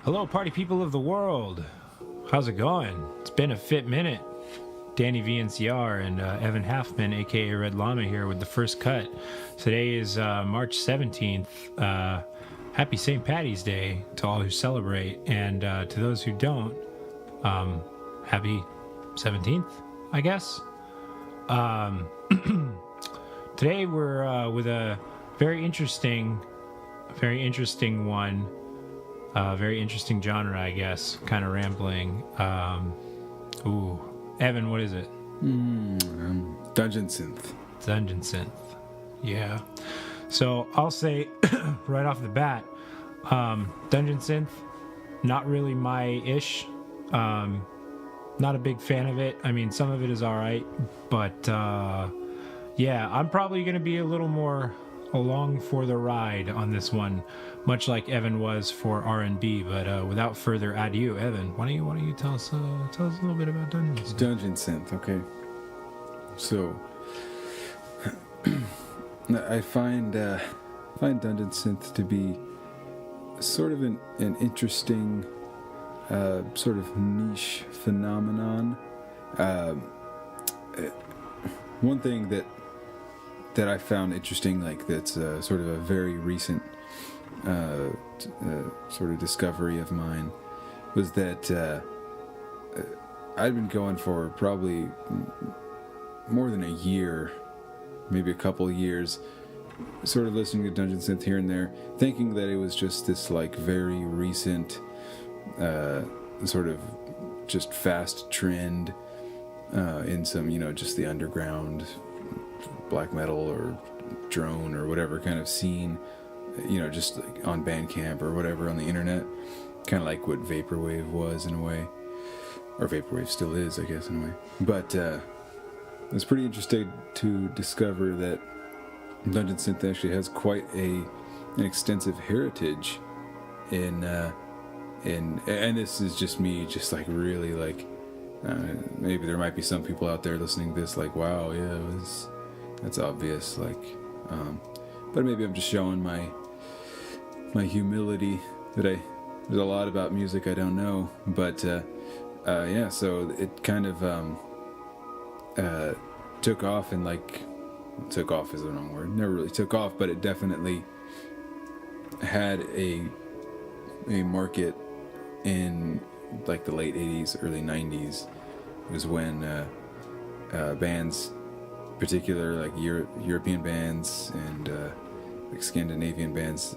Hello, party people of the world. How's it going? It's been a fit minute. DannyVNCR and Evan Halfman, aka Red Llama, here with the first cut. Today is March 17th. Happy St. Patty's Day to all who celebrate, and to those who don't, happy 17th, I guess. Today we're with a very interesting one. Very interesting genre, I guess. Kind of rambling. Evan, what is it? Dungeon Synth. Dungeon Synth. Yeah. So I'll say right off the bat, Dungeon Synth, not really my ish. Not a big fan of it. I mean, some of it is all right, but yeah, I'm probably going to be a little more along for the ride on this one, much like Evan was for R&B. But without further ado, Evan, why don't you tell us a little bit about Dungeon Synth? Dungeon Synth, okay. So I find Dungeon Synth to be sort of an interesting sort of niche phenomenon. One thing that I found interesting, like that's sort of a very recent sort of discovery of mine, was that I'd been going for probably more than a year, maybe a couple of years, sort of listening to Dungeon Synth here and there, thinking that it was just this like very recent sort of just fast trend in some, just the underground black metal or drone or whatever kind of scene, just like on Bandcamp or whatever on the internet, kind of like what Vaporwave was in a way, or Vaporwave still is, I guess, in a way. But it's pretty interesting to discover that Dungeon Synth actually has quite an extensive heritage in and this is just me, just like really like maybe there might be some people out there listening to this like, wow, yeah, that's obvious, like, but maybe I'm just showing my humility that there's a lot about music I don't know, but yeah, so it kind of took off, and like, took off is the wrong word, never really took off, but it definitely had a market in like the late 80s, early 90s, was when bands, particular like European bands and like Scandinavian bands,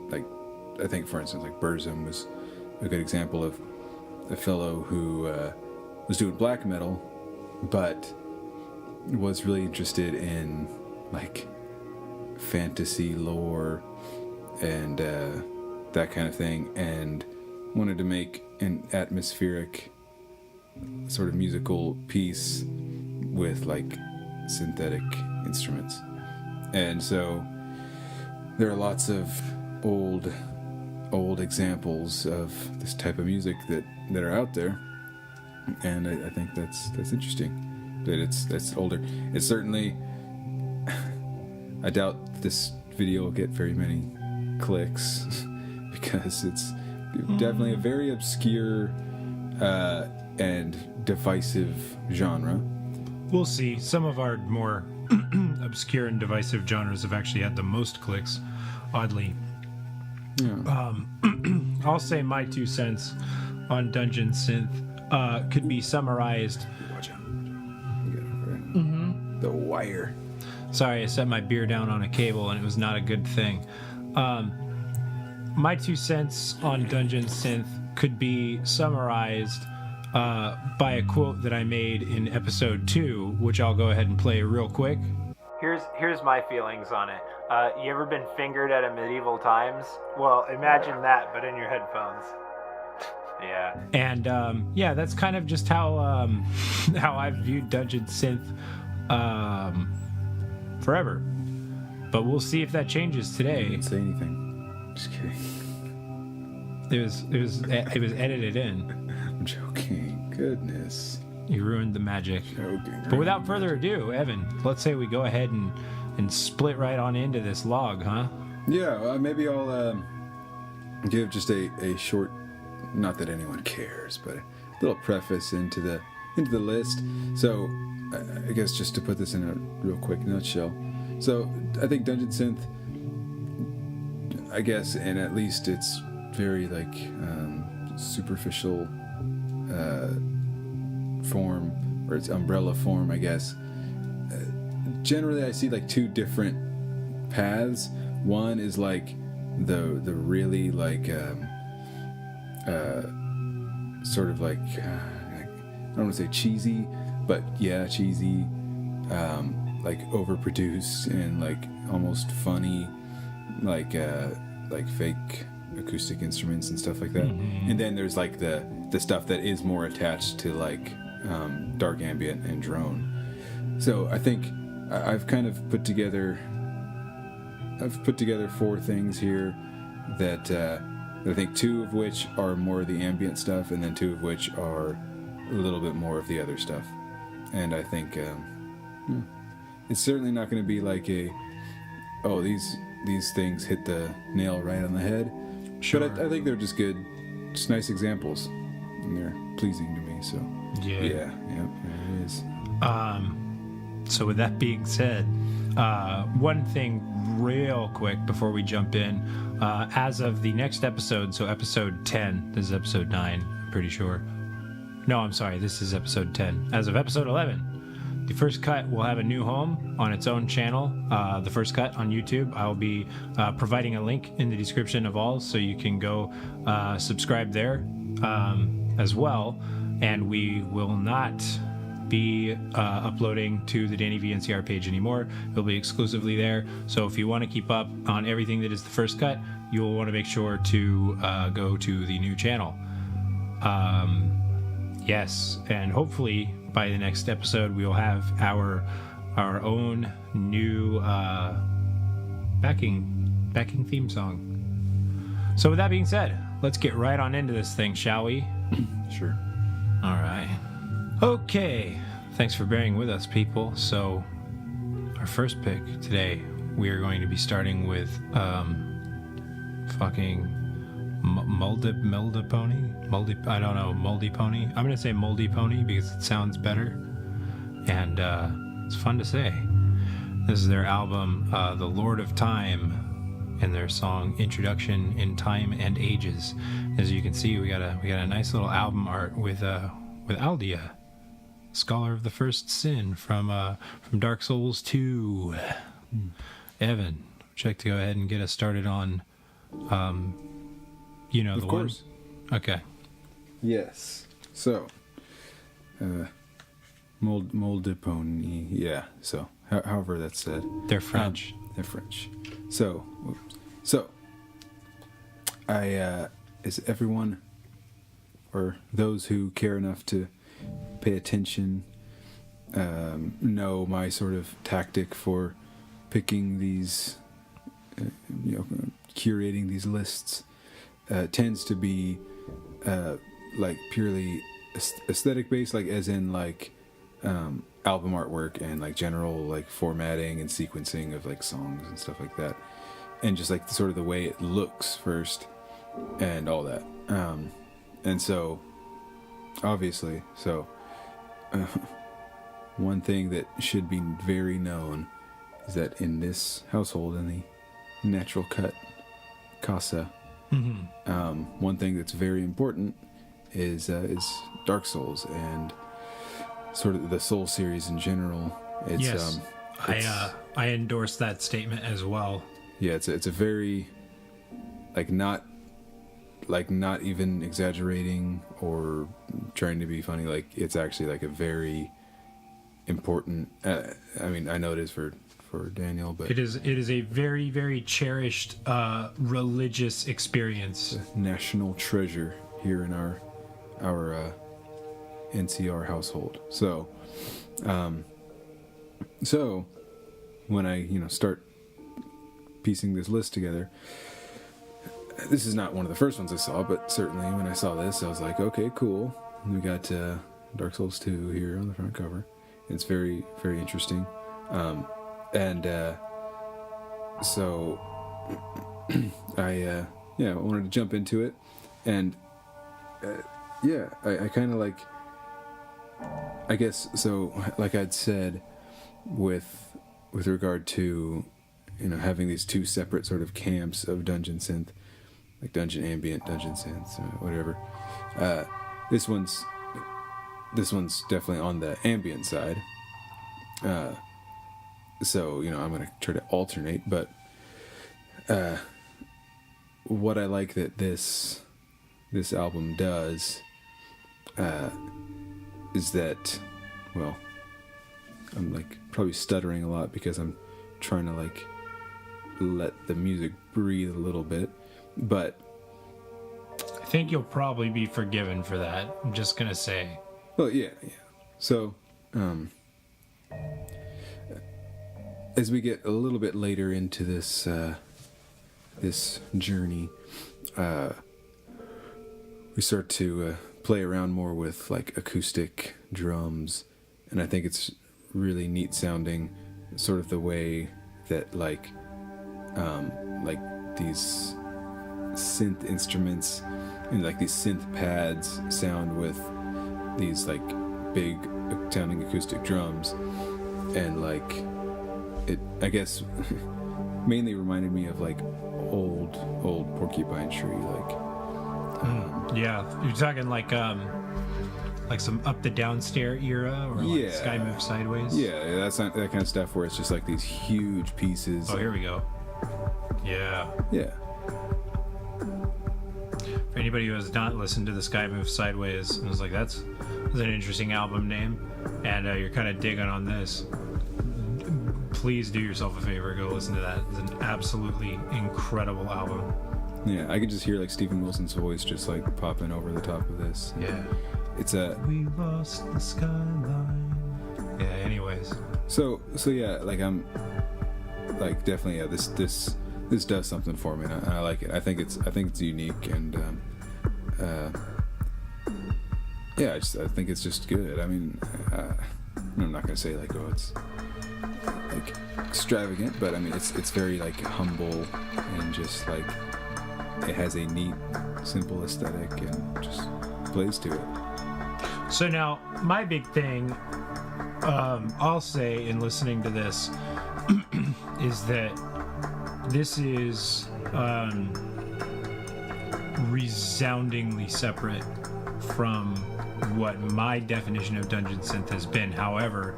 like I think for instance like Burzum was a good example of a fellow who was doing black metal but was really interested in like fantasy lore and that kind of thing, and wanted to make an atmospheric sort of musical piece with like synthetic instruments. And so there are lots of old examples of this type of music that are out there, and I think that's interesting that that's older. It's certainly I doubt this video will get very many clicks because it's definitely a very obscure and divisive genre. We'll see. Some of our more obscure and divisive genres have actually had the most clicks, oddly. Yeah. I'll say my 2 cents on Dungeon Synth could be summarized. Watch out. The wire. Sorry, I set my beer down on a cable and it was not a good thing. My 2 cents on Dungeon Synth could be summarized by a quote that I made in episode 2, which I'll go ahead and play real quick. Here's my feelings on it. You ever been fingered at a medieval times? Well, imagine that, but in your headphones. Yeah. And yeah, that's kind of just how how I've viewed Dungeon Synth forever. But we'll see if that changes today. I didn't say anything. Just kidding. It was edited in. I'm joking. Goodness. You ruined the magic. Joking. But without further ado, Evan, let's say we go ahead and split right on into this log, huh? Yeah, maybe I'll give just a short not that anyone cares, but a little preface into the list. So I guess just to put this in a real quick nutshell. So I think Dungeon Synth, I guess, and at least it's very like superficial form, or its umbrella form, I guess. Generally, I see like two different paths. One is like the really like sort of like I don't want to say cheesy, but yeah, cheesy, like overproduced and like almost funny, like fake acoustic instruments and stuff like that. Mm-hmm. And then there's like the stuff that is more attached to like dark ambient and drone. So I think I've kind of put together 4 things here that I think 2 of which are more of the ambient stuff, and then 2 of which are a little bit more of the other stuff. And I think it's certainly not going to be like these things hit the nail right on the head. Sure. But I think they're just good, just nice examples, and they're pleasing to me. So yeah, there it is. So with that being said, one thing real quick before we jump in, as of the next episode, so episode 10, this is episode 9, I'm pretty sure. No, I'm sorry, this is episode 10. As of episode 11, the First Cut will have a new home on its own channel, The First Cut on YouTube. I'll be providing a link in the description of all, so you can go subscribe there as well. And we will not be uploading to the DannyVNCR page anymore. It'll be exclusively there. So if you want to keep up on everything that is The First Cut, you'll want to make sure to go to the new channel. Yes, and hopefully by the next episode we will have our own new backing theme song. So with that being said, let's get right on into this thing, shall we? Sure. All right. Okay. Thanks for bearing with us, people. So our first pick today, we are going to be starting with Moldy Pony. I'm gonna say Moldy Pony because it sounds better, and it's fun to say. This is their album, The Lord of Time, and their song Introduction in Time and Ages. As you can see, we got a nice little album art with Aldia, Scholar of the First Sin from Dark Souls 2. Evan, would you like to go ahead and get us started on Of course. One? Okay. Yes. So, Moldipone, yeah. So, however that's said. They're French. They're French. So, is everyone, or those who care enough to pay attention, know my sort of tactic for picking these, curating these lists. Tends to be like purely aesthetic based, like as in like album artwork and like general like formatting and sequencing of like songs and stuff like that, and just like sort of the way it looks first and all that. And so obviously, one thing that should be very known is that in this household, in the Natural Cut Casa, one thing that's very important is Dark Souls and sort of the Soul series in general. It's, yes, I endorse that statement as well. Yeah, it's a very not even exaggerating or trying to be funny. Like it's actually like a very important. I mean, I know it is for Daniel, but it is a very, very cherished religious experience. National treasure here in our NCR household. So when I start piecing this list together, this is not one of the first ones I saw, but certainly when I saw this, I was like, okay, cool. We got Dark Souls 2 here on the front cover. It's very, very interesting. So I wanted to jump into it, and yeah, I kind of like, I guess, so like I'd said with regard to, having these two separate sort of camps of dungeon synth, like dungeon ambient, dungeon synth, whatever. This one's definitely on the ambient side. So, I'm going to try to alternate, but what I like that this album does is that, well, I'm like probably stuttering a lot because I'm trying to like let the music breathe a little bit, but I think you'll probably be forgiven for that. I'm just gonna say. Well, yeah. So, as we get a little bit later into this this journey, we start to play around more with like acoustic drums, and I think it's really neat sounding, sort of the way that like these synth instruments and like these synth pads sound with these like big sounding acoustic drums, and like it, I guess, mainly reminded me of like old Porcupine Tree, like yeah, you're talking like some Up the Downstair era, or like Sky Move Sideways. Yeah, that's not that kind of stuff where it's just like these huge pieces. Oh, here we go. Yeah. For anybody who has not listened to the Sky Move Sideways and was like, that's an interesting album name, and you're kind of digging on this, please do yourself a favor, go listen to that. It's an absolutely incredible album. Yeah, I could just hear like Stephen Wilson's voice just like popping over the top of this. Yeah. It's a... We lost the skyline. Yeah, anyways. So yeah, like I'm like definitely, yeah, this does something for me, and I like it. I think it's unique, and yeah, I think it's just good. I mean, I'm not gonna say like, oh, it's like extravagant, but I mean it's very like humble, and just like it has a neat, simple aesthetic, and just plays to it. So now my big thing, I'll say in listening to this is that this is resoundingly separate from what my definition of dungeon synth has been. However,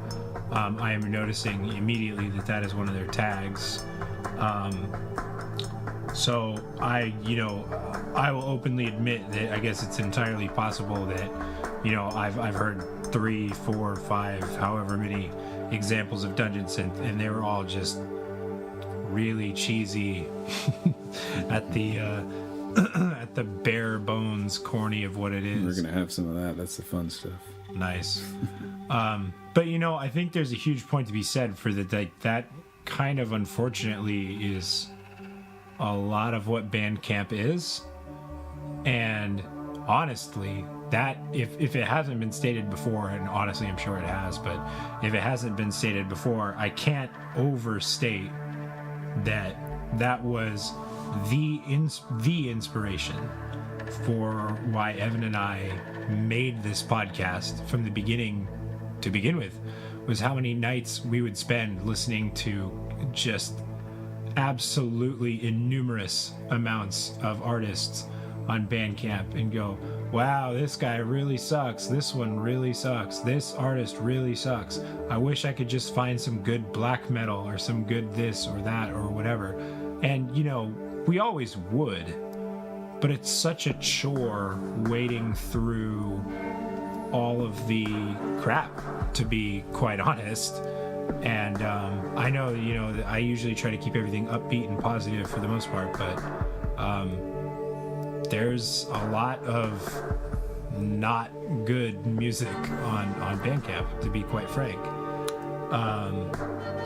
I am noticing immediately that is one of their tags. So I will openly admit that I guess it's entirely possible that, I've heard 3, 4, 5, however many examples of dungeon synth, and they were all just really cheesy at the at the bare bones corny of what it is. We're gonna have some of that. That's the fun stuff. Nice. But I think there's a huge point to be said for that kind of, unfortunately, is a lot of what Bandcamp is. And honestly, that if it hasn't been stated before, and honestly I'm sure it has, but if it hasn't been stated before, I can't overstate that was the inspiration for why Evan and I made this podcast from the beginning to begin with, was how many nights we would spend listening to just absolutely innumerous amounts of artists on Bandcamp and go, wow, this guy really sucks, this one really sucks, this artist really sucks, I wish I could just find some good black metal or some good this or that or whatever. And we always would, but it's such a chore wading through all of the crap, to be quite honest. And I know I usually try to keep everything upbeat and positive for the most part, but there's a lot of not good music on Bandcamp, to be quite frank.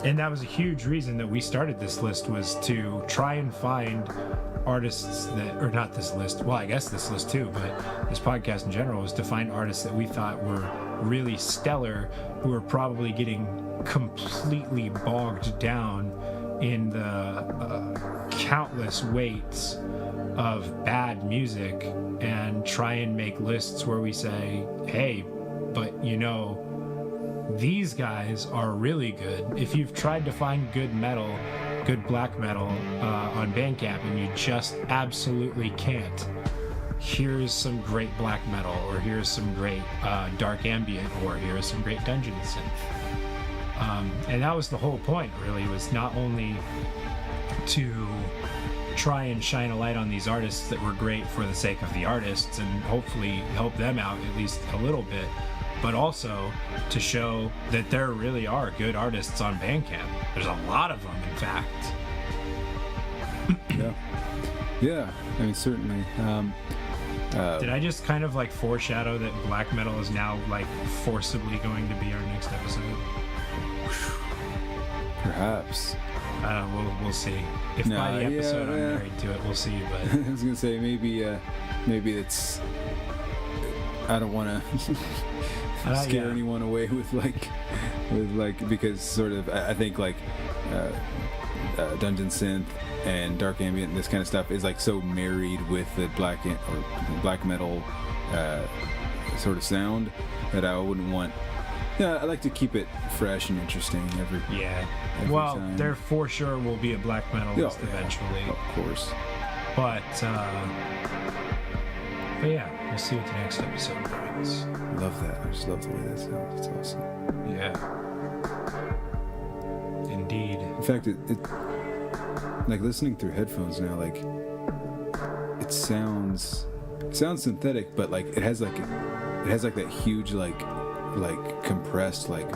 And that was a huge reason that we started this list, was to try and find artists that, or not this list, well, I guess this list too, but this podcast in general, was to find artists that we thought were really stellar, who were probably getting completely bogged down in the countless weights of bad music and try and make lists where we say, hey, but these guys are really good. If you've tried to find good metal, good black metal on Bandcamp and you just absolutely can't, here's some great black metal, or here's some great dark ambient, or here's some great dungeon synth. And that was the whole point, really, was not only to try and shine a light on these artists that were great for the sake of the artists and hopefully help them out at least a little bit, but also to show that there really are good artists on Bandcamp. There's a lot of them, in fact. Yeah, I mean, certainly. Did I just kind of like foreshadow that black metal is now like forcibly going to be our next episode? Perhaps. We'll see. If by the episode I'm married to it, we'll see. But I was gonna say maybe it's. I don't want to scare anyone away with because sort of I think like dungeon synth and dark ambient and this kind of stuff is like so married with the black metal sort of sound that I wouldn't want. Yeah, I like to keep it fresh and interesting every time. There for sure will be a black metal list eventually, of course. But yeah, we'll see what the next episode brings. Love that. I just love the way that sounds. It's awesome. Yeah. Indeed. In fact, it like listening through headphones now, like it sounds synthetic, but like it has like that huge like compressed like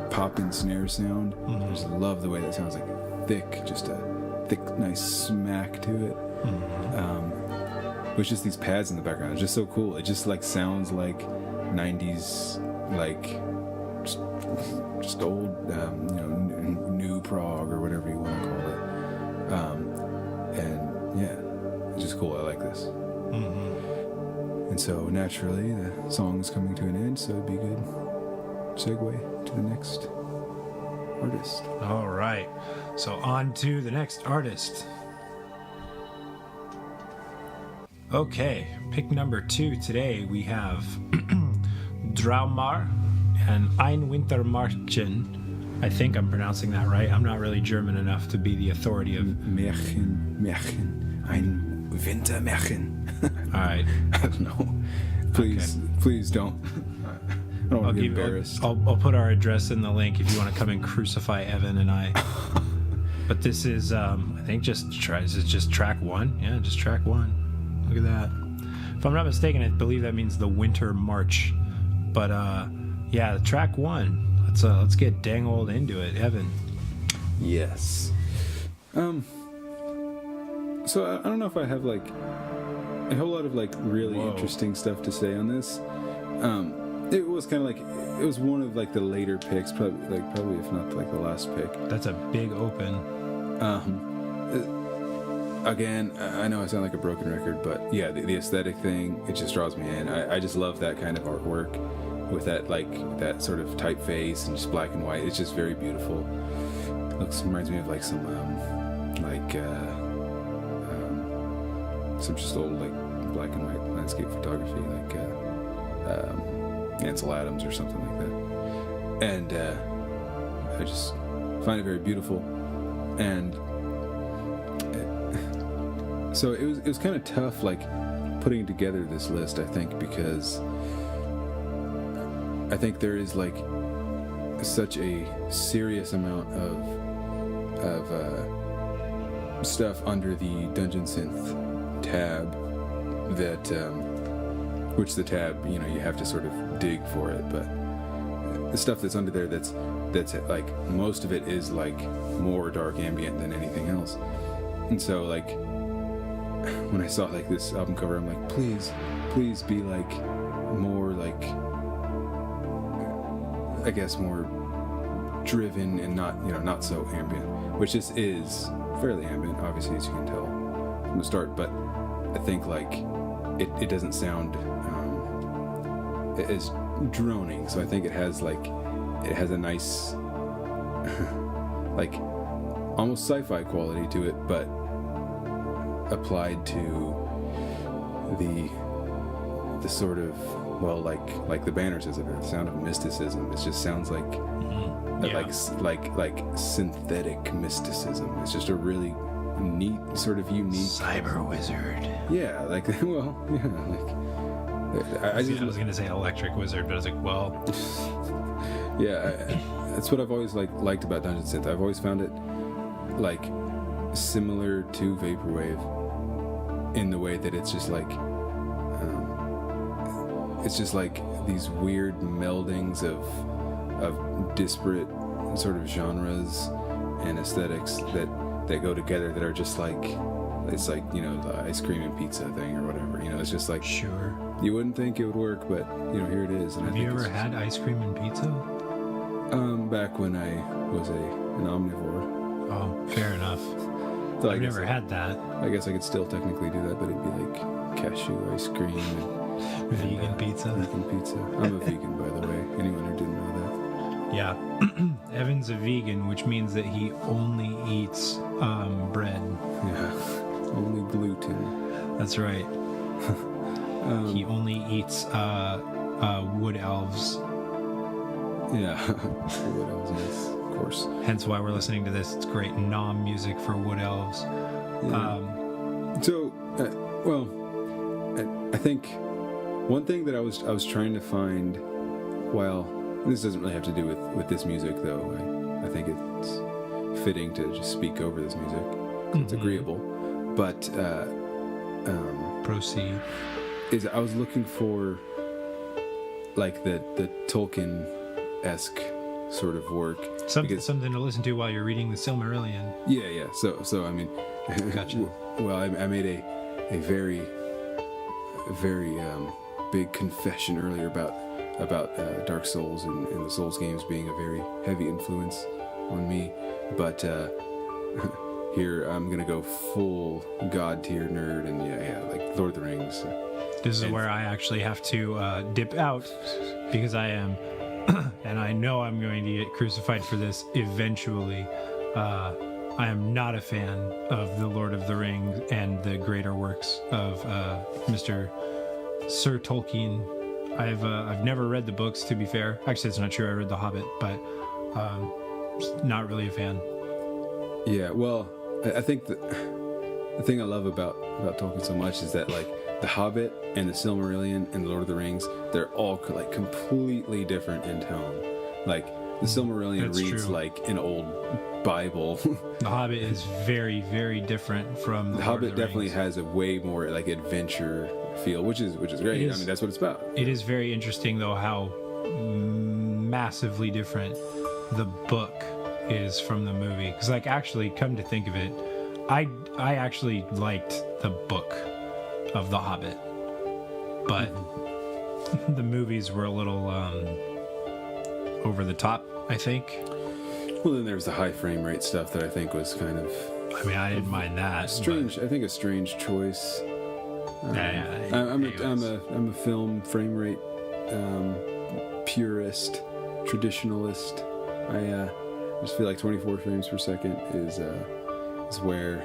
pop-in snare sound. Mm-hmm. I just love the way that sounds, like thick, just a thick, nice smack to it. Mm-hmm. With just these pads in the background, it's just so cool. It just like sounds like 90s, like just old, new prog or whatever you want to call it. And yeah, it's just cool. I like this. Mm-hmm. And so naturally, the song is coming to an end, so it'd be a good segue to the next artist. All right. So on to the next artist. Okay, pick number 2 today. We have Draumar and Ein Wintermärchen. I think I'm pronouncing that right. I'm not really German enough to be the authority of Märchen, ein Wintermärchen. All right. I don't know. Please don't. I don't want to be embarrassed. I'll put our address in the link if you want to come and crucify Evan and I. But this is, I think this is just track 1. Yeah, just track 1. Look at that. If I'm not mistaken, I believe that means the Winter March. But yeah, track 1. Let's get dang old into it, Evan. Yes. So I don't know if I have like a whole lot of like really interesting stuff to say on this. It was kind of like it was one of like the later picks, probably if not like the last pick. That's a big open. Again, I know I sound like a broken record, but yeah, the aesthetic thing, it just draws me in. I just love that kind of artwork with that sort of typeface and just black and white. It's just very beautiful. Reminds me of like some just old like black and white landscape photography, like Ansel Adams or something like that. And I just find it very beautiful. And so it was kind of tough, like putting together this list, I think, because I think there is like such a serious amount of stuff under the Dungeon Synth tab that which the tab, you have to sort of dig for it, but the stuff that's under there that's like most of it is like more dark ambient than anything else. And so like when I saw like this album cover, I'm like, please be like more like, I guess more driven and not so ambient, which this is fairly ambient, obviously, as you can tell from the start, but I think like it doesn't sound as droning, so I think it has a nice like almost sci-fi quality to it, but applied to the sort of, well, like the banner says, the sound of mysticism. It just sounds like like synthetic mysticism. It's just a really neat, sort of unique cyber wizard. Yeah, like well, yeah, like I was gonna say electric wizard, but I was like, well, yeah, that's what I've always liked about Dungeon Synth. I've always found it like similar to vaporwave in the way that it's just like these weird meldings of disparate sort of genres and aesthetics that go together, that are just like, it's like, you know, the ice cream and pizza thing or whatever, you know. It's just like, sure, you wouldn't think it would work, but you know, here it is. And have you ever had ice cream and pizza? Back when I was an omnivore. Oh, fair enough. So I've never had that. I guess I could still technically do that, but it'd be like cashew ice cream and vegan pizza. Vegan pizza. I'm a vegan, by the way. Anyone who didn't know that. Yeah. Evan's a vegan, which means that he only eats bread. Yeah. Only gluten. That's right. He only eats wood elves. Yeah. Wood elves, yes, of course. Hence why we're listening to this. It's great nom music for wood elves. Yeah. I think one thing that I was trying to find, while this doesn't really have to do with this music, though. I think it's fitting to just speak over this music. It's agreeable, but proceed. Is I was looking for like the Tolkien-esque sort of work. Something to listen to while you're reading the Silmarillion. Yeah. So I mean, gotcha. Well, I made a very big confession earlier about Dark Souls and the Souls games being a very heavy influence on me, but here I'm gonna go full god tier nerd, and yeah, like Lord of the Rings. This is where I actually have to dip out, because I am, and I know I'm going to get crucified for this eventually. I am not a fan of the Lord of the Rings and the greater works of Mr. Sir Tolkien. I've never read the books, to be fair. Actually, it's not true. I read The Hobbit, but not really a fan. Yeah, well, I think the thing I love about Tolkien so much is that, like, The Hobbit and the Silmarillion and the Lord of the Rings, they're all like completely different in tone. Like, the Silmarillion reads true. Like an old Bible. The Hobbit is very, very different from the Hobbit. Definitely has a way more like adventure feel, which is great. I mean, that's what it's about. It is very interesting, though, how massively different the book is from the movie. Because, like, actually, come to think of it, I actually liked the book of The Hobbit, but the movies were a little over the top, I think. Well, then there was the high frame rate stuff that I think was kind of... I mean, I didn't mind that. Strange. I think a strange choice. I'm a film frame rate purist, traditionalist. I just feel like 24 frames per second is where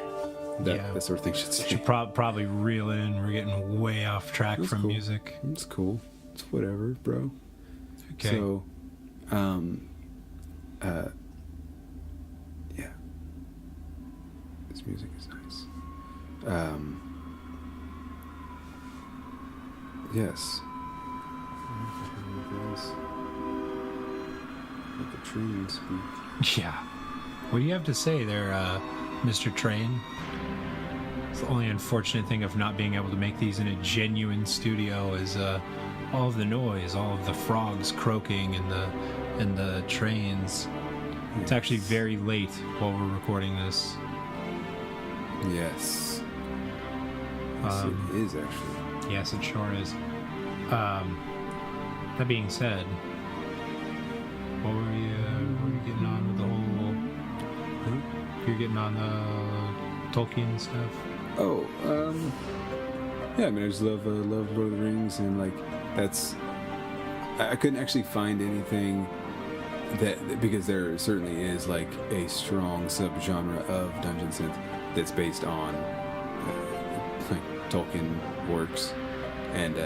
that sort of thing should stay. Should probably reel it in. We're getting way off track from cool. music. It's cool. It's whatever, bro. Okay. So, yeah. This music is nice. Yes. Let the train speak. Yeah. What do you have to say there, Mr. Train? It's the only unfortunate thing of not being able to make these in a genuine studio is all of the noise, all of the frogs croaking and the trains. Yes. It's actually very late while we're recording this. Yes. Yes, it is actually. Yes, it sure is. That being said, what were you getting on with the whole? You're getting on the Tolkien stuff. Oh, yeah. I mean, I just love Lord of the Rings, and like that's. I couldn't actually find anything that, because there certainly is like a strong subgenre of Dungeon Synth that's based on Tolkien works, and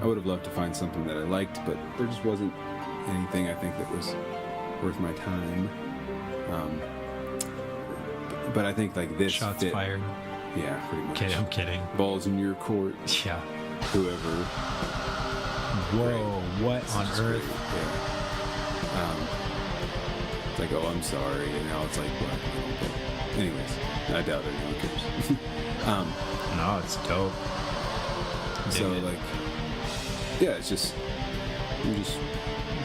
I would have loved to find something that I liked, but there just wasn't anything I think that was worth my time. But I think like this Shots fit. fired. Yeah, pretty much. Okay, I'm kidding. Balls in your court. Yeah. Whoever. Whoa, what on earth? Great. Yeah. It's like, oh, I'm sorry, and now it's like, what? But anyways, I doubt anyone cares. No, it's dope. So Dig it. like, yeah, it's just I'm just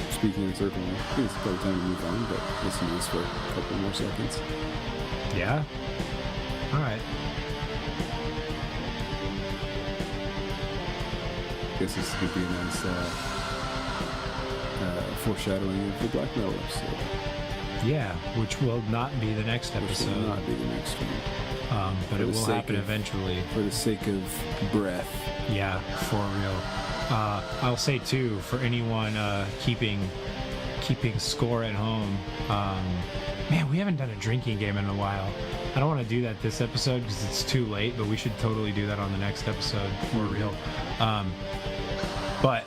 speaking in a circle. I think it's probably time to move on, but listen to this for a couple more seconds. Yeah? Alright. I guess this could be a nice foreshadowing of the black metal episode. Yeah, which will not be the next Which episode. will not be the next one. But For it the will sake happen of- eventually. For the sake of breath. Yeah, for real. I'll say too, for anyone keeping score at home, man, we haven't done a drinking game in a while. I don't want to do that this episode because it's too late, but we should totally do that on the next episode for real. But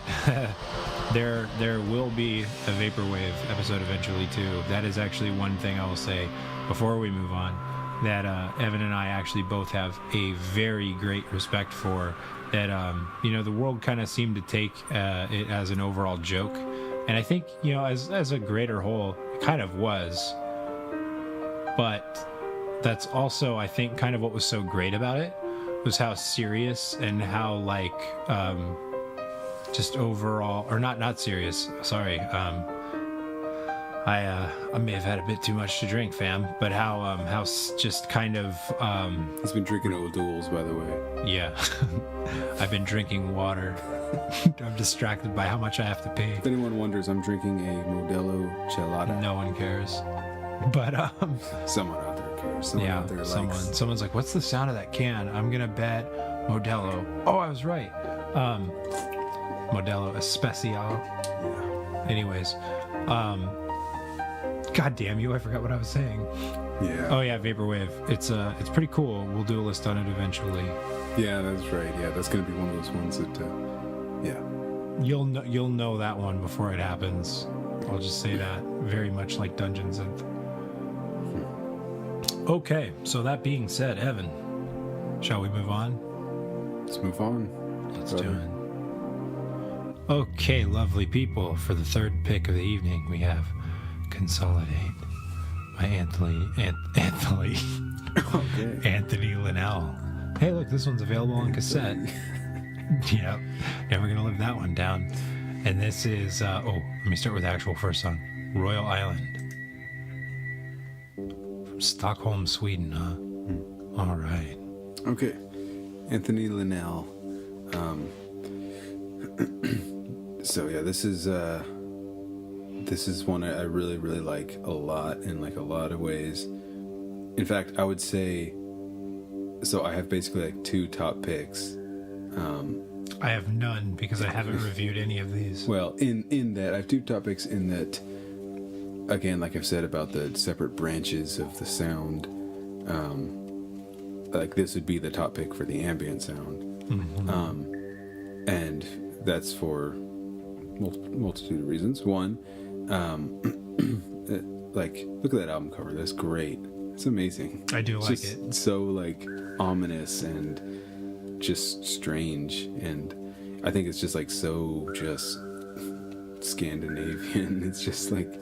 there will be a Vaporwave episode eventually too. That is actually one thing I will say before we move on, that Evan and I actually both have a very great respect for. That the world kind of seemed to take it as an overall joke, and I think as a greater whole, it kind of was. But that's also, I think, kind of what was so great about it was how serious and how like just overall, or not serious. Sorry, I may have had a bit too much to drink, fam. But how just kind of He's been drinking O'Doul's, by the way. yeah. I've been drinking water. I'm distracted by how much I have to pay. If anyone wonders, I'm drinking a Modelo Chelada. No one cares. But Someone out there cares. Someone yeah, out there likes. someone's like, "What's the sound of that can?" I'm gonna bet Modelo. Oh, I was right. Modelo Especial. Yeah. Anyways, God damn you! I forgot what I was saying. Yeah. Oh yeah, Vaporwave. It's pretty cool. We'll do a list on it eventually. Yeah, that's right. Yeah, that's gonna be one of those ones that. Yeah. You'll know that one before it happens. I'll just say that. Very much like Dungeons and. Okay, so that being said, Evan, shall we move on? Let's move on. Let's do it. Okay, lovely people. For the third pick of the evening, we have "Consolidate" by Anthony Okay. Anthony Linnell. Hey, look, this one's available on cassette. Yep, never gonna live that one down. And this is let me start with the actual first song, "Royal Island." From Stockholm, Sweden, huh? All right. Okay. Anthony Linnell. So yeah, this is one I really, really like a lot in like a lot of ways. In fact, I would say, so I have basically like two top picks. I have none because I haven't reviewed any of these. Well, in that I have two topics in that, again, like I've said about the separate branches of the sound, like this would be the top pick for the ambient sound. Mm-hmm. And that's for multitude of reasons. One, like, look at that album cover. That's great. It's amazing. I do It's like just it. so like ominous and just strange, and I think it's just like so just Scandinavian. It's just like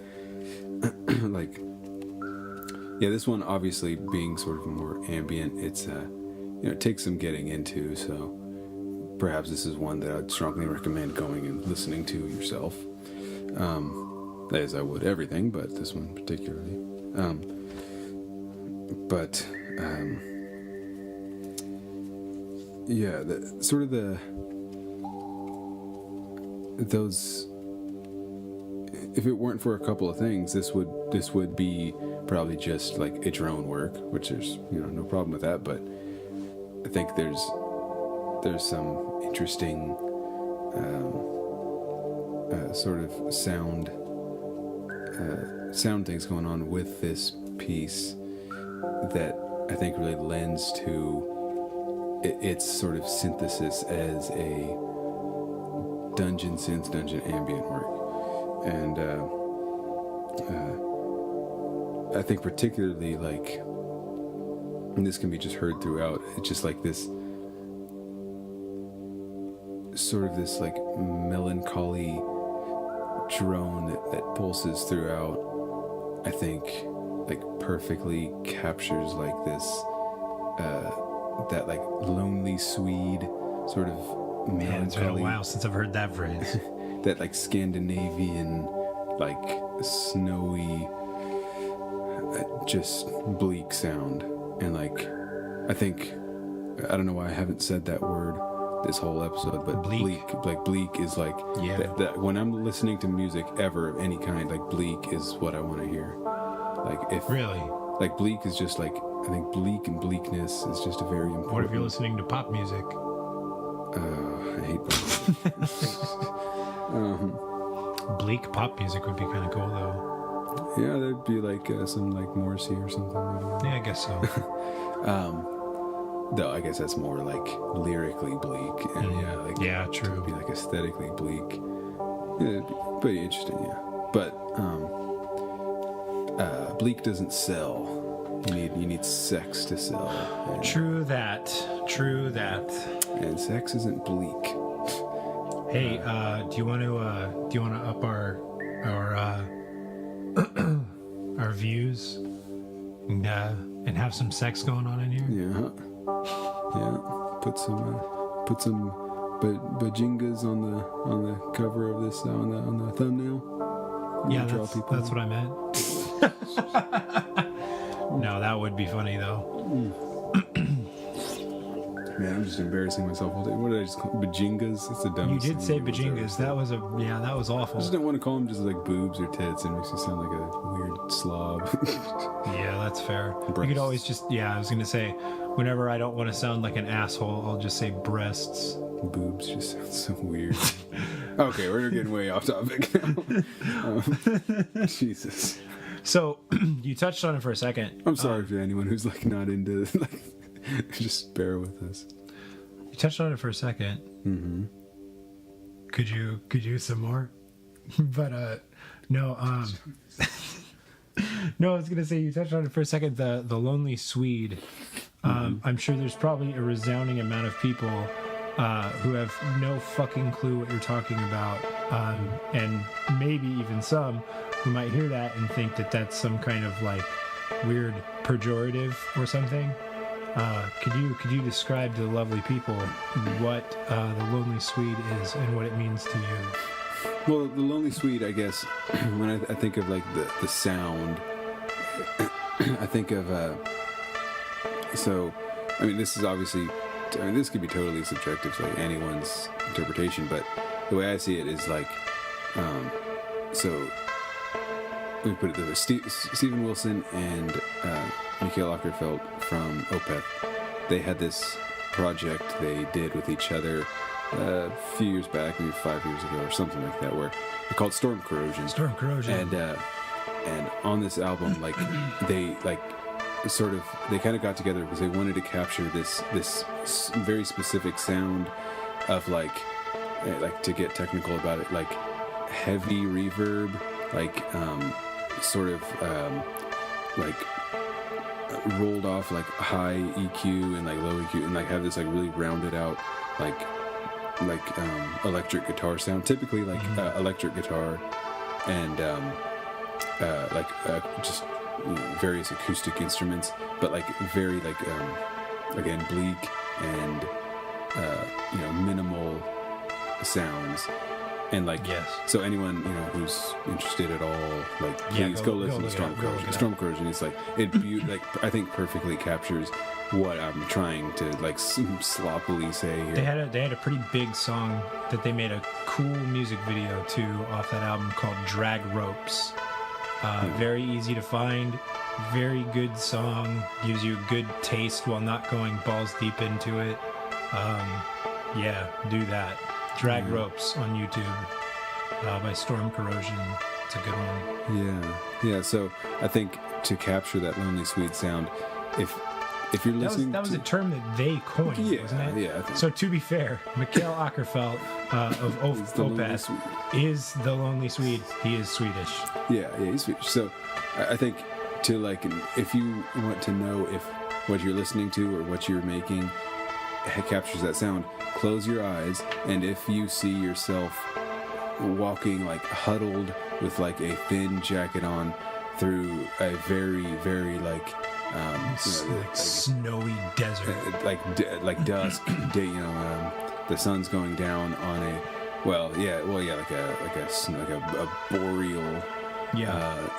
like, yeah, this one obviously being sort of more ambient, it's it takes some getting into, so perhaps this is one that I'd strongly recommend going and listening to yourself, as I would everything, but this one particularly. Yeah, those. If it weren't for a couple of things, this would be probably just like a drone work, which there's no problem with that. But I think there's some interesting sort of sound things going on with this piece that I think really lends to its sort of synthesis as a dungeon synth, dungeon ambient work. And I think particularly like, and this can be just heard throughout, it's just like this sort of this like melancholy drone that pulses throughout, I think like perfectly captures like this that like lonely Swede sort of melancholy. Man, it's been a while since I've heard that phrase. That like Scandinavian, like snowy, just bleak sound. And like, I think, I don't know why I haven't said that word this whole episode, but bleak like bleak is like, that when I'm listening to music ever of any kind, like bleak is what I want to hear. Like if Really? Like bleak is just like, I think bleak and bleakness is just a very important. What if you're listening to pop music? I hate bleak. Bleak pop music would be kind of cool, though. Yeah, that'd be like some like Morrissey or something. Maybe. Yeah, I guess so. Though I guess that's more like lyrically bleak, and yeah, true. It'd be like aesthetically bleak. Yeah, it'd be pretty interesting, yeah. But bleak doesn't sell. You need sex to sell. And, True that. and sex isn't bleak. Hey, do you want to up our our views and have some sex going on in here? Yeah. Put some bajingas on the cover of this on the thumbnail. Yeah, that's what I meant. No, that would be funny though. Man, I'm just embarrassing myself all day. What did I just call bajingas? That's the dumbest You thing did say anyone's ever bajingas. said. That was awful. I just don't want to call them just like boobs or tits. It makes me sound like a weird slob. Yeah, that's fair. You Breasts. could always just, I was going to say, whenever I don't want to sound like an asshole, I'll just say breasts. Boobs just sound so weird. Okay, we're getting way off topic now. Jesus. So, you touched on it for a second. I'm sorry for anyone who's like not into like. Just bear with us. You touched on it for a second. Mm-hmm. Could you use some more? But no. No, I was gonna say you touched on it for a second. The lonely Swede. I'm sure there's probably a resounding amount of people who have no fucking clue what you're talking about, and maybe even some who might hear that and think that that's some kind of like weird pejorative or something. Could you describe to the lovely people what the lonely Swede is and what it means to you? Well, the lonely Swede, I guess, when I think of like the sound, I think of so. I mean, this is obviously. I mean, this could be totally subjective to like anyone's interpretation, but the way I see it is like, so. Let me put it this way: Stephen Wilson and Mikhail Ockerfeldt from Opeth, they had this project they did with each other a few years back, maybe 5 years ago or something like that, where they're called Storm Corrosion. Storm Corrosion. And on this album, like they kind of got together because they wanted to capture this very specific sound of like to get technical about it, like heavy reverb, like sort of like rolled off like high EQ and like low EQ, and like have this like really rounded out like electric guitar sound, typically like electric guitar and just various acoustic instruments, but like very like again bleak and minimal sounds. And like, yes. So anyone who's interested at all, like, please go listen to Storm Corrosion. Storm Corrosion is like like I think perfectly captures what I'm trying to like sloppily say here. They had a pretty big song that they made a cool music video to off that album called Drag Ropes. Very easy to find, very good song, gives you a good taste while not going balls deep into it. Yeah, do that. Drag Ropes on YouTube by Storm Corrosion. It's a good one. Yeah. So I think to capture that lonely Swede sound, if if you're listening, that was a term that they coined, wasn't it? Yeah. I think So to be fair, Mikhail Ackerfeld of Opeth is the Lonely Swede. He is Swedish. Yeah, he's Swedish. So I think to like, if you want to know if what you're listening to or what you're making captures that sound, close your eyes, and if you see yourself walking like huddled with like a thin jacket on through a very, very like snowy desert, like dusk, the sun's going down on a like a boreal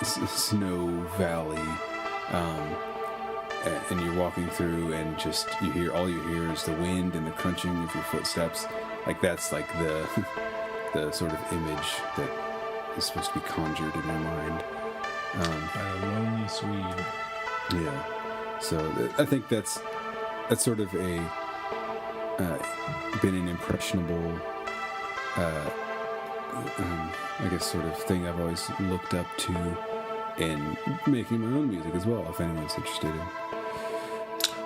snow valley, and you're walking through, and just you hear is the wind and the crunching of your footsteps. Like that's like the the sort of image that is supposed to be conjured in your mind. By a lonely Swede. Yeah. So I think that's sort of been an impressionable, I guess, sort of thing I've always looked up to in making my own music as well, if anyone's interested in.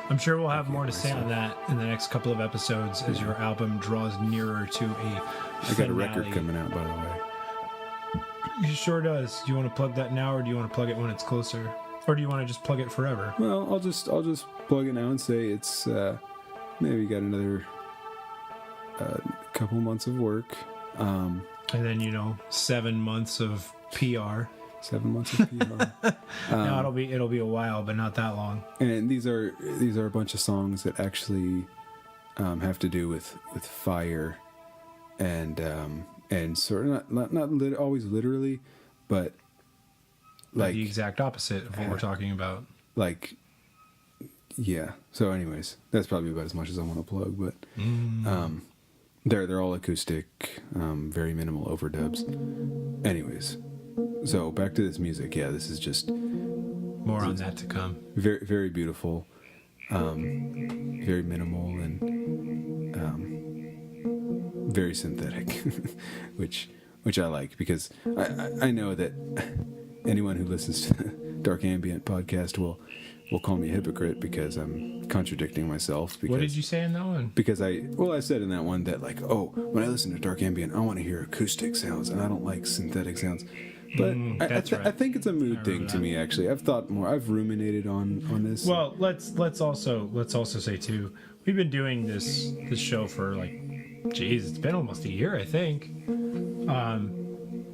I'm sure we'll have more to say on that in the next couple of episodes as your album draws nearer to a finale. I got a record coming out, by the way. It sure does. Do you want to plug that now, or do you want to plug it when it's closer? Or do you want to just plug it forever? Well, I'll just plug it now and say it's maybe got another couple months of work. And then 7 months of PR. 7 months of PR. No, it'll be a while, but not that long. And these are a bunch of songs that actually have to do with fire, and sort of not always literally, but like the exact opposite of what we're talking about. Like, yeah. So, anyways, that's probably about as much as I want to plug. But they're all acoustic, very minimal overdubs. Anyways, so back to this music. Yeah, this is just more on that to come. Very, very beautiful, very minimal, and very synthetic, which I like, because I know that anyone who listens to the Dark Ambient podcast will call me a hypocrite because I'm contradicting myself. Because, what did you say in that one? Because I said in that one that like, when I listen to Dark Ambient, I want to hear acoustic sounds and I don't like synthetic sounds. But I think it's a mood thing to me, actually. I've thought more. I've ruminated on this. Well, let's also say too, we've been doing this show for like, it's been almost a year, I think.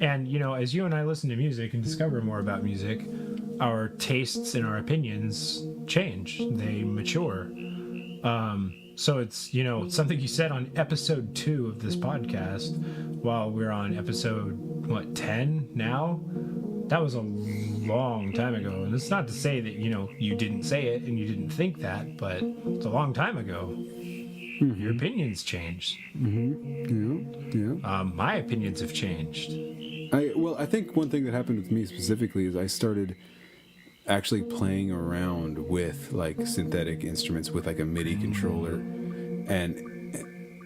And as you and I listen to music and discover more about music, our tastes and our opinions change. They mature. So it's, something you said on episode 2 of this podcast, while we're on episode, 10 now? That was a long time ago. And it's not to say that, you didn't say it and you didn't think that, but it's a long time ago. Mm-hmm. Your opinions changed. Mm-hmm. Yeah. My opinions have changed. I think one thing that happened with me specifically is I started actually playing around with like synthetic instruments with like a MIDI controller, and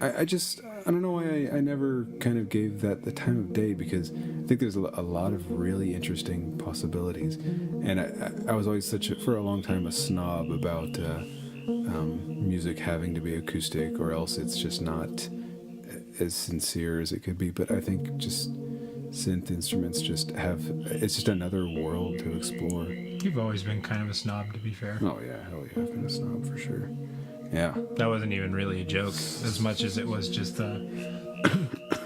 I don't know why I never kind of gave that the time of day, because I think there's a lot of really interesting possibilities, and I was always for a long time a snob about music having to be acoustic, or else it's just not as sincere as it could be. But I think just synth instruments it's just another world to explore. You've always been kind of a snob, to be fair. Oh yeah, hell yeah, I've been a snob for sure. Yeah. That wasn't even really a joke, as much as it was just a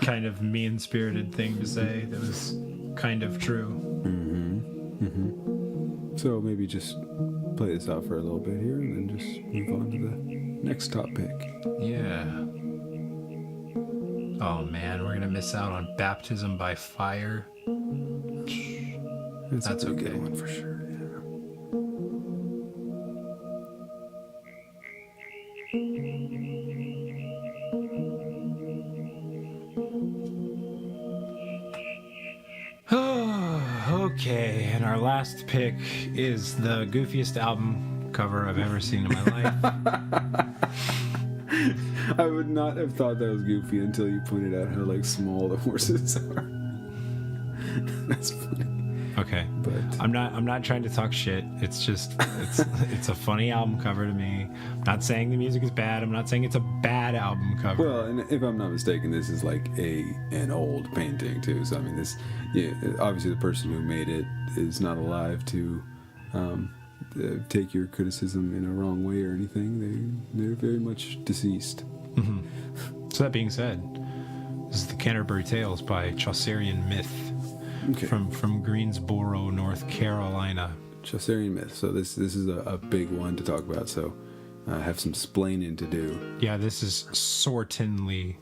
kind of mean-spirited thing to say that was kind of true. Mm-hmm. Mm-hmm. So maybe just play this out for a little bit here and then just move on to the next topic. Yeah. Oh man, we're gonna miss out on Baptism by Fire. That's a okay. Good one for sure. Okay, and our last pick is the goofiest album cover I've ever seen in my life. I would not have thought that was goofy until you pointed out how like small the horses are. That's funny. Okay. But I'm not trying to talk shit. It's just it's a funny album cover to me. I'm not saying the music is bad. I'm not saying it's a bad album cover. well, and if I'm not mistaken, this is like an old painting too. So I mean, this, yeah, obviously the person who made it is not alive to take your criticism in a wrong way or anything. They're very much deceased. So that being said, this is the Canterbury Tales by Chaucerian Myth. Okay. From Greensboro, North Carolina. Chaucerian Myth. So this is a big one to talk about. So I have some splaining to do. Yeah, this is certainly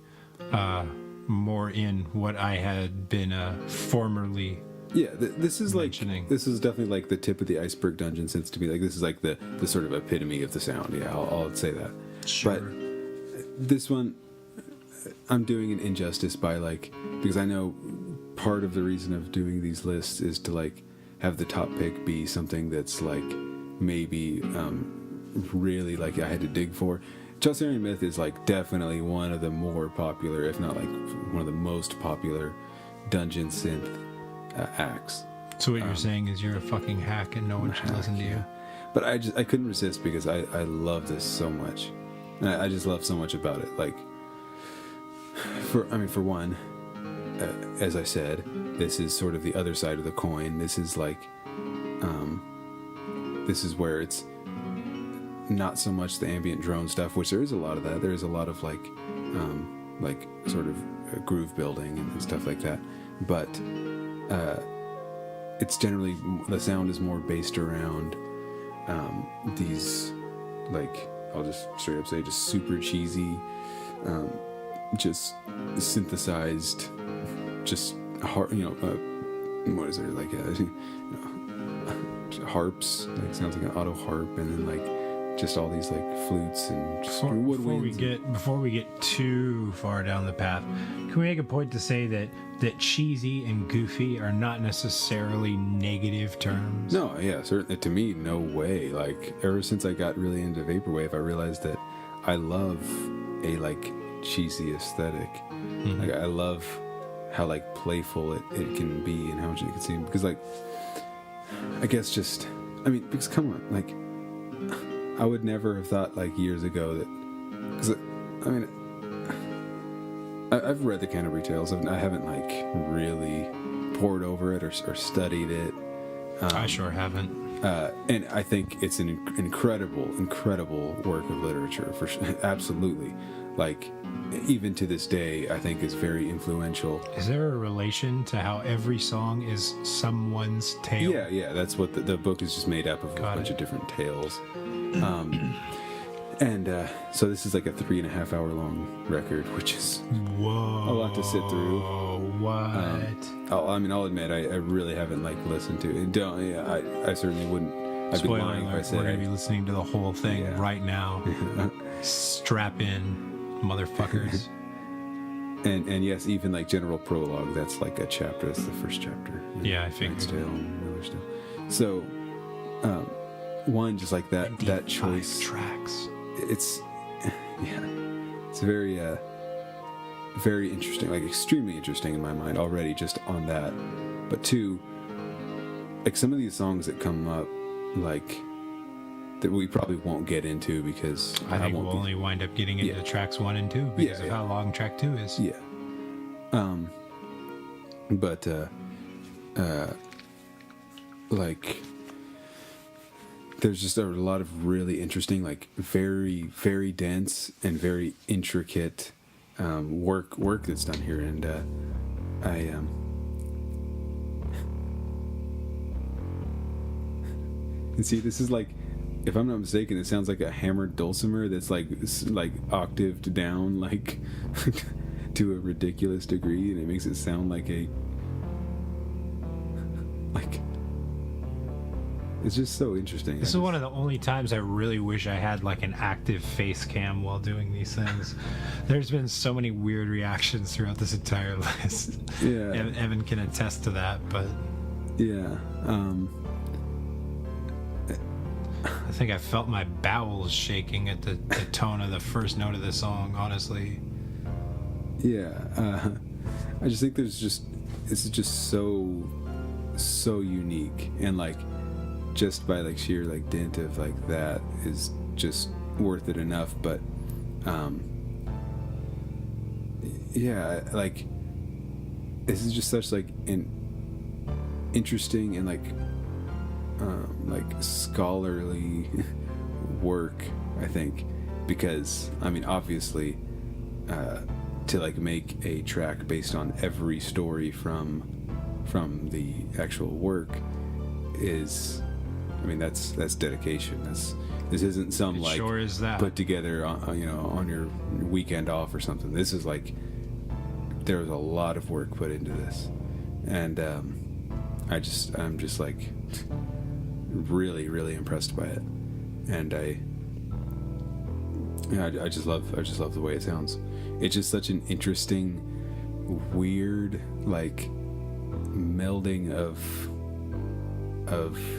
more in what I had been formerly. Yeah, this is mentioning. This is definitely like the tip of the iceberg Dungeon Synth to me. Like this is like the sort of epitome of the sound. Yeah, I'll say that. Sure. But this one, I'm doing an injustice by because I know part of the reason of doing these lists is to have the top pick be something that's maybe really I had to dig for. Chaucerian Myth is definitely one of the more popular, if not one of the most popular dungeon synth acts. So what you're saying is you're a fucking hack and no one should listen to you. But I couldn't resist because I love this so much. And I just love so much about it. For one, as I said, this is sort of the other side of the coin. This is this is where it's not so much the ambient drone stuff, which there is a lot of that. There is a lot of sort of groove building and stuff like that. But it's generally, the sound is more based around these I'll just straight up say just super cheesy, just synthesized, just what is there harps, sounds like an auto harp, and then just all these flutes and just woodwinds. Before we get too far down the path, can we make a point to say that cheesy and goofy are not necessarily negative terms? No, yeah, certainly. To me, no way. Ever since I got really into vaporwave, I realized that I love a cheesy aesthetic. I love how playful it can be and how much it can seem. Because I guess because come on, I would never have thought years ago that, because I've read the Canterbury Tales. I haven't really pored over it or studied it. I sure haven't. And I think it's an incredible work of literature, for sure. Absolutely. Even to this day, I think is very influential. Is there a relation to how every song is someone's tale? Yeah. That's what the book is, just made up of a bunch of different tales. So this is a 3.5 hour long record, which is a lot to sit through. What? I'll admit, I really haven't listened to it. I certainly wouldn't. I'd be lying if I said we're going to be listening to the whole thing right now. Strap in, motherfuckers. and yes, even general prologue, that's a chapter. That's the first chapter. Yeah, I figured. Tale and other stuff. So, one just that choice. Tracks. It's very very interesting, extremely interesting in my mind already, just on that. But two, some of these songs that come up that we probably won't get into because I think we'll only wind up getting into tracks 1 and 2 because of how long track 2 is. Yeah. But there's just a lot of really interesting, very, very dense and very intricate work that's done here, and and see, this is if I'm not mistaken, it sounds like a hammered dulcimer that's octaved down to a ridiculous degree, and it makes it sound it's just so interesting. This is one of the only times I really wish I had an active face cam while doing these things. There's been so many weird reactions throughout this entire list. Yeah. Evan can attest to that, but yeah. I think I felt my bowels shaking at the tone of the first note of the song, honestly. Yeah. I just think it's just so unique, and like just by like sheer like dint of like that is just worth it enough. But yeah, like this is just such like an interesting and like scholarly work, I think, because I mean obviously to like make a track based on every story from the actual work is, I mean that's dedication. This isn't some It like sure is that. put together on, you know, on your weekend off or something. This is like there was a lot of work put into this, and I'm just like really, really impressed by it, and I just love the way it sounds. It's just such an interesting, weird like melding of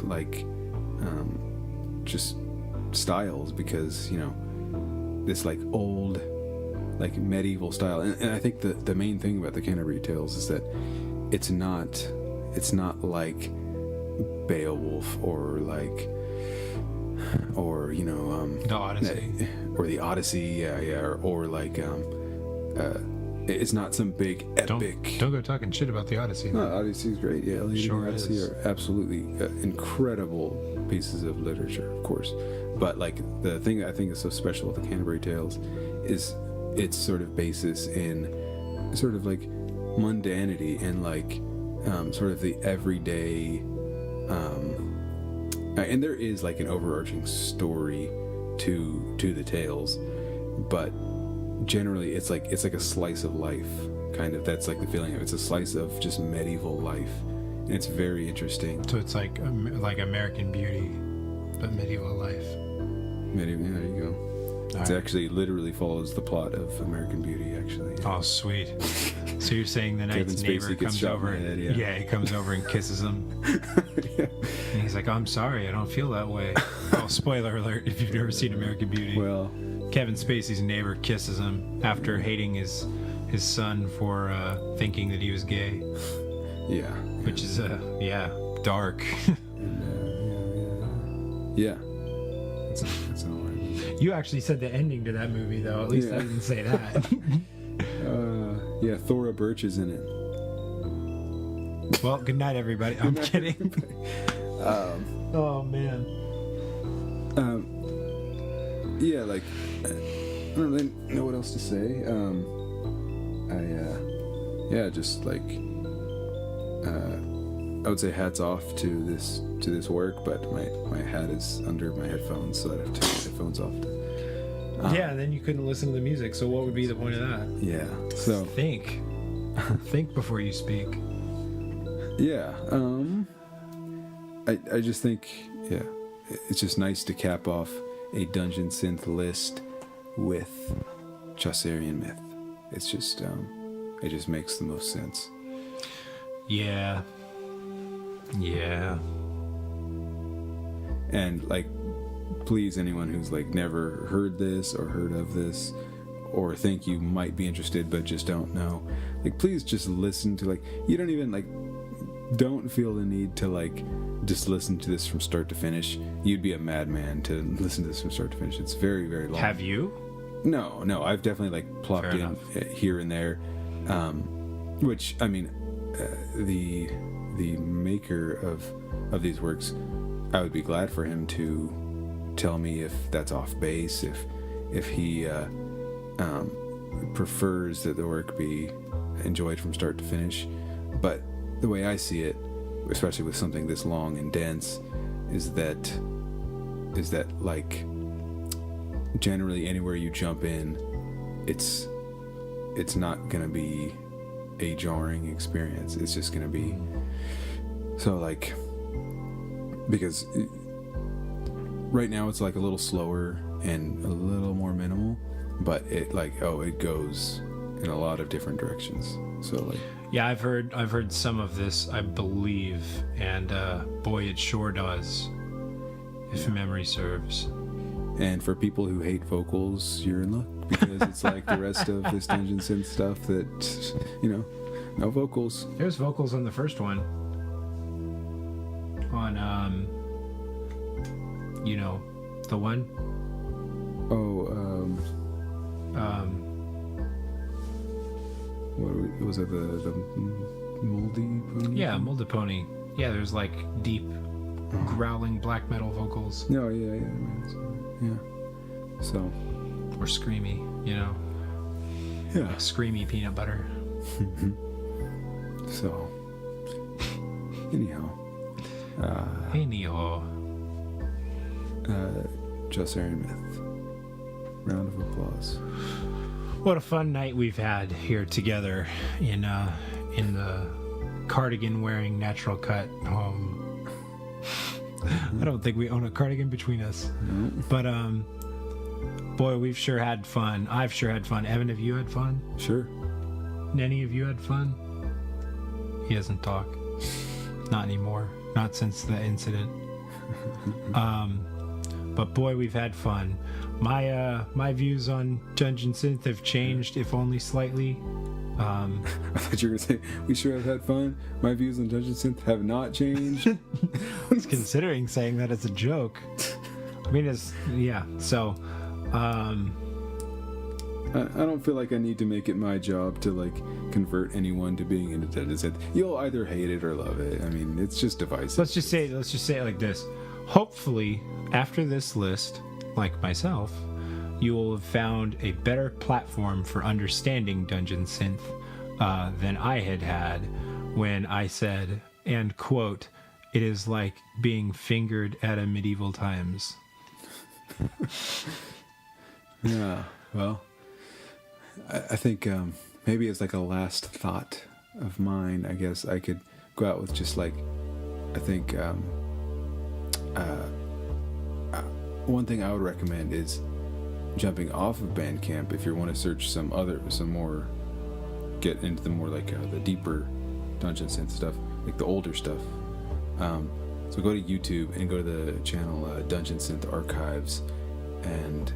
like just styles, because you know this like old like medieval style, and I think the main thing about the Canterbury Tales is that it's not like Beowulf or you know The Odyssey or the Odyssey, or like it's not some big epic. Don't go talking shit about the Odyssey. No, Odyssey's great. Yeah, Iliad Sure and Odyssey is. are absolutely incredible pieces of literature, of course. But like the thing that I think is so special with the Canterbury Tales is its sort of basis in sort of like mundanity and like sort of the everyday. And there is like an overarching story to the tales, but generally it's like a slice of life, kind of. That's like the feeling of it. It's a slice of just medieval life, and it's very interesting. So it's like American Beauty, but medieval life. Medieval, there you go. It actually literally follows the plot of American Beauty, actually. Oh, sweet. So you're saying the knight's Kevin neighbor Spacey gets comes shot in over, the head, yeah. he comes over and kisses him, Yeah. and he's like, "I'm sorry, I don't feel that way." Oh, spoiler alert! If you've never seen American Beauty, Well, Kevin Spacey's neighbor kisses him after hating his son for thinking that he was gay, yeah. which is dark. Yeah. That's an alright movie. You actually said the ending to that movie, though. At least I Yeah. didn't say that. Yeah, Thora Birch is in it. Well, good night, everybody. I'm kidding. Oh man. Yeah, like I don't really know what else to say. Just like I would say hats off to this work, but my hat is under my headphones, so I'd have to take the headphones off. Yeah, and then you couldn't listen to the music. So what would be the point of that? Yeah. So Think before you speak. yeah. I just think it's just nice to cap off a Dungeon Synth list with Chaucerian myth. It's just it just makes the most sense. Yeah. And like, please, anyone who's like never heard this or heard of this or think you might be interested but just don't know, like, please just listen to, like, you don't even like, don't feel the need to like just listen to this from start to finish. You'd be a madman to listen to this from start to finish. It's very, very long. Have you? No, I've definitely like plopped Fair in here and there, which I mean, the maker of these works, I would be glad for him to tell me if that's off base, if he prefers that the work be enjoyed from start to finish. But the way I see it, especially with something this long and dense, is that like generally anywhere you jump in, it's not gonna be a jarring experience. It's just gonna be so like, because right now it's like a little slower and a little more minimal, but it goes in a lot of different directions. So like, Yeah, I've heard some of this, I believe, and boy, it sure does, if memory serves. and for people who hate vocals, you're in luck, because it's like the rest of this Dungeon Synth stuff that, you know, no vocals. There's vocals on the first one. on you know, the one. What was it? The moldy pony? Yeah, Moldy Pony. Yeah, there's like deep, growling black metal vocals. No, yeah. So. Or screamy, you know. Yeah. Like screamy peanut butter. So. Anyhow. Just Aaron Myth. Round of applause. What a fun night we've had here together in the cardigan wearing natural cut home. I don't think we own a cardigan between us. No. But boy, we've sure had fun. I've sure had fun. Evan, have you had fun? Sure. Nenny, have you had fun? He doesn't talk. Not anymore. Not since the incident. But boy, we've had fun. My views on Dungeon Synth have changed, if only slightly. I thought you were going to say, we sure have had fun. My views on Dungeon Synth have not changed. I was considering saying that as a joke. I mean, so... I don't feel like I need to make it my job to, like, convert anyone to being into Dungeon Synth. You'll either hate it or love it. I mean, it's just divisive. Let's just say it like this. Hopefully, after this list, like myself, you will have found a better platform for understanding Dungeon Synth than I had when I said, and quote, "It is like being fingered at a medieval times." Yeah, well, I think maybe as like a last thought of mine, I guess I could go out with just like, I think one thing I would recommend is jumping off of Bandcamp if you want to search some more, get into the more like the deeper Dungeon Synth stuff, like the older stuff. So go to YouTube and go to the channel Dungeon Synth Archives, and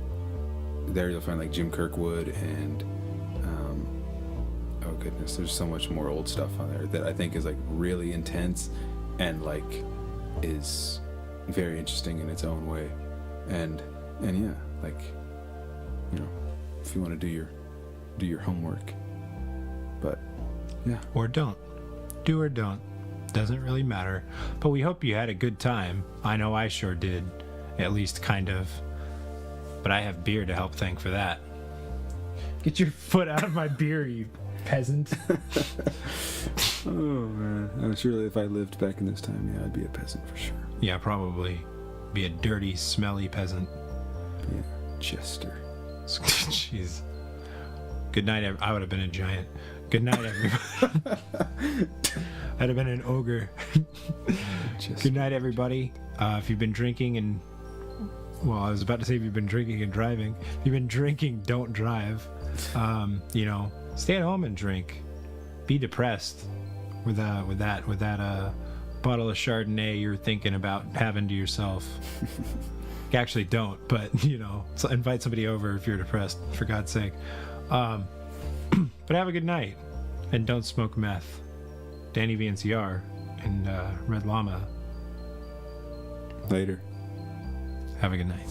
there you'll find like Jim Kirkwood and oh goodness, there's so much more old stuff on there that I think is like really intense and like is very interesting in its own way. And yeah, like, you know, if you want to do your homework. But yeah. Or don't. Do or don't. Doesn't really matter. But we hope you had a good time. I know I sure did. At least kind of. But I have beer to help thank for that. Get your foot out of my beer, you peasant. Oh man. I'm sure if I lived back in this time, yeah, I'd be a peasant for sure. Yeah, probably. Be a dirty, smelly peasant. Yeah, Chester. Jeez. Good night, I would have been a giant. Good night, everybody. I'd have been an ogre. Good night, everybody. If you've been drinking and... Well, I was about to say if you've been drinking and driving. If you've been drinking, don't drive. You know, stay at home and drink. Be depressed with that bottle of Chardonnay you're thinking about having to yourself. Actually, don't. But you know, so invite somebody over if you're depressed. For God's sake. But have a good night, and don't smoke meth. DannyVNCR and Red Llama. Later. Have a good night.